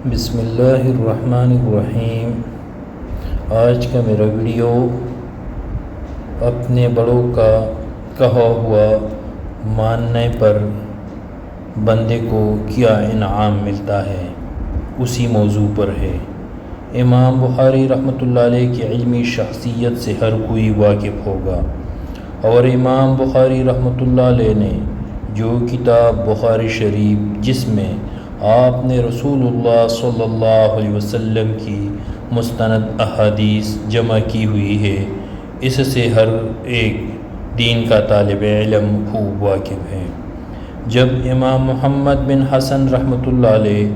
بسم اللہ الرحمن الرحیم۔ آج کا میرا ویڈیو اپنے بڑوں کا کہا ہوا ماننے پر بندے کو کیا انعام ملتا ہے، اسی موضوع پر ہے۔ امام بخاری رحمۃ اللہ علیہ کی علمی شخصیت سے ہر کوئی واقف ہوگا، اور امام بخاری رحمۃ اللہ علیہ نے جو کتاب بخاری شریف جس میں آپ نے رسول اللہ صلی اللہ علیہ وسلم کی مستند احادیث جمع کی ہوئی ہے، اس سے ہر ایک دین کا طالب علم خوب واقف ہے۔ جب امام محمد بن حسن رحمۃ اللہ علیہ،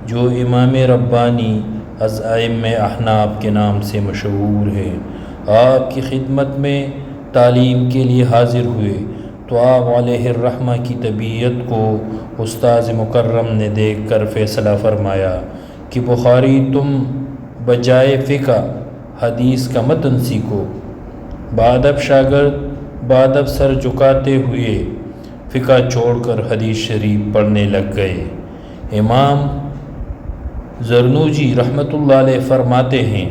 جو امام ربانی از ائمہ احناف کے نام سے مشہور ہے، آپ کی خدمت میں تعلیم کے لیے حاضر ہوئے تو آپ علیہ الرحمہ کی طبیعت کو استاذ مکرم نے دیکھ کر فیصلہ فرمایا کہ بخاری تم بجائے فقہ حدیث کا متن سیکھو۔ بادب شاگرد بادب سر جھکاتے ہوئے فقہ چھوڑ کر حدیث شریف پڑھنے لگ گئے۔ امام زرنوجی رحمۃ اللہ علیہ فرماتے ہیں،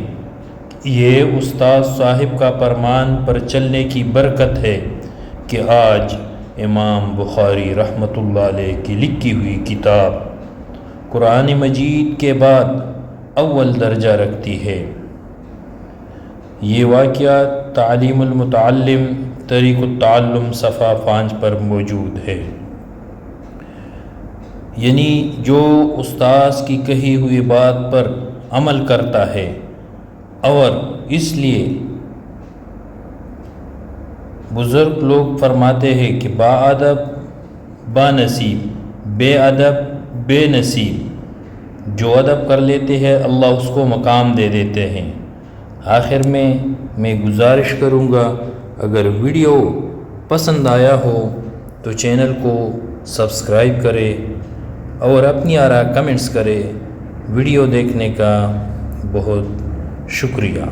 یہ استاذ صاحب کا فرمان پر چلنے کی برکت ہے کہ آج امام بخاری رحمۃ اللہ علیہ کی لکھی ہوئی کتاب قرآن مجید کے بعد اول درجہ رکھتی ہے۔ یہ واقعہ تعلیم المتعلم طریق التعلم صفحہ 5 پر موجود ہے۔ یعنی جو استاذ کی کہی ہوئی بات پر عمل کرتا ہے، اور اس لیے بزرگ لوگ فرماتے ہیں کہ با ادب با نصیب، بے ادب بے نصیب۔ جو ادب کر لیتے ہیں اللہ اس کو مقام دے دیتے ہیں۔ آخر میں گزارش کروں گا، اگر ویڈیو پسند آیا ہو تو چینل کو سبسکرائب کرے اور اپنی آراء کمنٹس کرے۔ ویڈیو دیکھنے کا بہت شکریہ۔